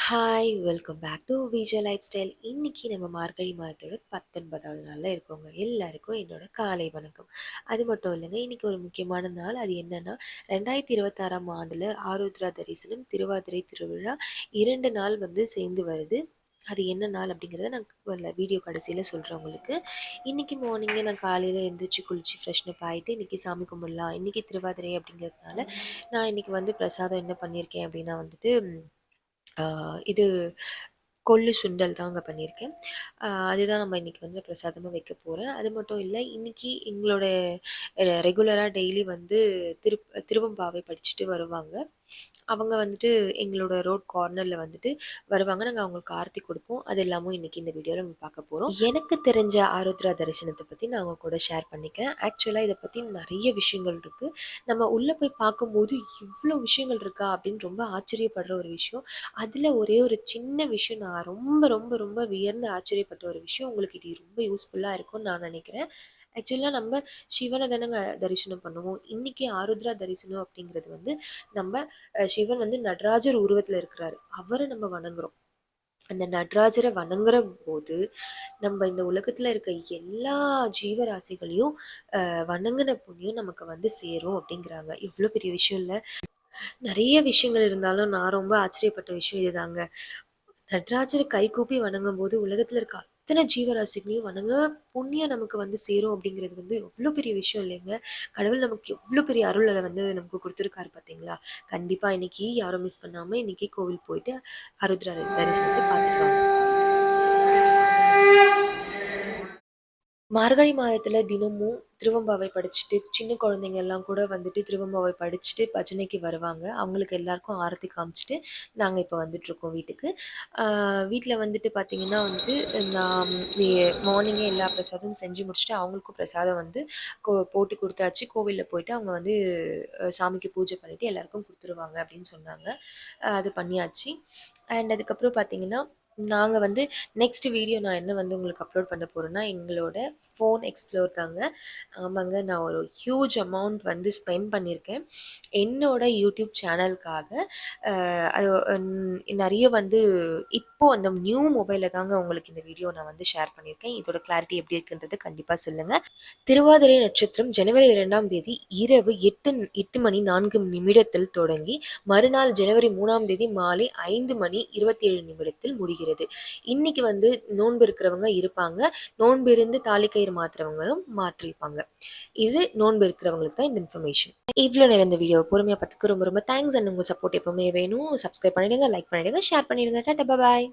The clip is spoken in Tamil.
Hi welcome back to Vijay lifestyle. இன்னைக்கு நம்ம மார்கழி மாதத்தோட 19வது நாளில் இருக்கோங்க. எல்லாருக்கும் என்னோட காலை வணக்கம். அது மட்டும் இல்லைங்க, இன்னைக்கு ஒரு முக்கியமான நாள். அது என்னன்னா 2026ஆம் ஆண்டில் ஆருத்ரா தரிசனம் திருவாதிரை திருவிழா 2 நாள் சேர்ந்து வருது. அது என்ன நாள் அப்படிங்கிறத நான் வீடியோ கடைசியில் சொல்கிறேன் உங்களுக்கு. இன்றைக்கி மார்னிங்கே நான் காலையில் எழுந்திரிச்சு குளிச்சு ஃப்ரெஷ்னப் ஆகிட்டு இன்றைக்கி சாமி கும்பிடலாம், இன்றைக்கி திருவாதிரை அப்படிங்கிறதுனால நான் இன்றைக்கி பிரசாதம் என்ன பண்ணியிருக்கேன் அப்படின்னா இது கொள்ளு சுண்டல் தாங்க பண்ணியிருக்கேன். அதுதான் நம்ம இன்றைக்கி பிரசாதமாக வைக்க போகிறேன். அது மட்டும் இல்லை, இன்றைக்கி எங்களோட ரெகுலராக டெய்லி திருவெம்பாவை படிச்சுட்டு வருவாங்க. அவங்க எங்களோட ரோட் கார்னரில் வருவாங்க. நாங்கள் அவங்களுக்கு ஆரத்தி கொடுப்போம். அது எல்லாமும் இன்றைக்கி இந்த வீடியோவில் நம்ம பார்க்க போகிறோம். எனக்கு தெரிஞ்ச ஆருத்ரா தரிசனத்தை பற்றி நான் அவங்க கூட ஷேர் பண்ணிக்கிறேன். ஆக்சுவலாக இதை பற்றி நிறைய விஷயங்கள் இருக்குது. நம்ம உள்ளே போய் பார்க்கும்போது இவ்வளோ விஷயங்கள் இருக்கா அப்படின்னு ரொம்ப ஆச்சரியப்படுற ஒரு விஷயம். அதில் ஒரே ஒரு சின்ன விஷயம், நான் ரொம்ப ரொம்ப ரொம்ப வியர்ந்து ஆச்சரியப்பட்ட ஒரு விஷயம். உங்களுக்கு இது ரொம்ப யூஸ்ஃபுல்லாக இருக்கும்னு நான் நினைக்கிறேன். ஆக்சுவலாக நம்ம சிவனை தானங்க தரிசனம் பண்ணுவோம். இன்றைக்கி ஆருத்ரா தரிசனம் அப்படிங்கிறது நம்ம சிவன் நடராஜர் உருவத்தில் இருக்கிறாரு. அவரை நம்ம வணங்குறோம். அந்த நடராஜரை வணங்குற போது நம்ம இந்த உலகத்தில் இருக்க எல்லா ஜீவராசிகளையும் வணங்கின புண்ணியம் நமக்கு சேரும் அப்படிங்கிறாங்க. எவ்வளோ பெரிய விஷயம் இல்லை? நிறைய விஷயங்கள் இருந்தாலும் நான் ரொம்ப ஆச்சரியப்பட்ட விஷயம் இதுதாங்க. நடராஜரை கைகூப்பி வணங்கும் போது உலகத்துல இருக்க அத்தனை ஜீவராசிகளையும் வணங்க புண்ணியம் நமக்கு சேரும் அப்படிங்கிறது எவ்வளோ பெரிய விஷயம் இல்லைங்க? கடவுள் நமக்கு எவ்வளோ பெரிய அருளை நமக்கு கொடுத்துருக்காரு பார்த்தீங்களா? கண்டிப்பா இன்னைக்கு யாரும் மிஸ் பண்ணாம இன்னைக்கு கோவில் போயிட்டு ஆருத்ரா தரிசனத்தை பார்த்துட்டு வாங்க. மார்கழி மாதத்துல தினமும் திருவெம்பாவை படிச்சுட்டு சின்ன குழந்தைங்க எல்லாம் கூட திருவெம்பாவை படிச்சுட்டு பஜனைக்கு வருவாங்க. அவங்களுக்கு எல்லாருக்கும் ஆரத்தி காமிச்சிட்டு நாங்கள் இப்போ வந்துட்டுருக்கோம் வீட்டுக்கு. வீட்டில் பார்த்தீங்கன்னா நான் மார்னிங்கே எல்லா பிரசாதமும் செஞ்சு முடிச்சுட்டு அவங்களுக்கும் பிரசாதம் போட்டு கொடுத்தாச்சு. கோவிலில் போயிட்டு அவங்க சாமிக்கு பூஜை பண்ணிவிட்டு எல்லாருக்கும் கொடுத்துருவாங்க அப்படின்னு சொன்னாங்க. அது பண்ணியாச்சு. அண்ட் அதுக்கப்புறம் பார்த்தீங்கன்னா நாங்கள் நெக்ஸ்ட் வீடியோ நான் என்ன உங்களுக்கு அப்லோட் பண்ண போகிறேன்னா எங்களோட ஃபோன் எக்ஸ்ப்ளோர் தாங்க. ஆமாங்க, நான் ஒரு ஹியூஜ் அமௌண்ட் ஸ்பெண்ட் பண்ணியிருக்கேன் என்னோட யூடியூப் சேனலுக்காக. அது நிறைய இப்போது அந்த நியூ மொபைலில் தாங்க உங்களுக்கு இந்த வீடியோ நான் ஷேர் பண்ணியிருக்கேன். இதோட கிளாரிட்டி எப்படி இருக்குன்றது கண்டிப்பாக சொல்லுங்கள். திருவாதிரை நட்சத்திரம் ஜனவரி 2ஆம் தேதி இரவு 8:04 தொடங்கி மறுநாள் ஜனவரி 3ஆம் தேதி மாலை 5:27 முடிகிறது. இன்னைக்கு நோன்பு இருக்கிறவங்க இருப்பாங்க, நோன்பு இருந்து தாலிக்கயிறு மாத்துறவங்களும் மாற்றிருப்பாங்க. இது நோன்பு இருக்கிறவங்களுக்கு தான் இந்த இன்ஃபர்மேஷன். இவ்வளோ நேரம் இந்த வீடியோ பொறுமையாக பார்த்துக்கு ரொம்ப ரொம்ப தேங்க்ஸ். அண்ட் உங்கள் சப்போர்ட் எப்பவுமே வேணும். சப்ஸ்கிரைப் பண்ணிடுங்க, லைக் பண்ணிடுங்க, ஷேர் பண்ணிடுங்க. டாடா பாய்.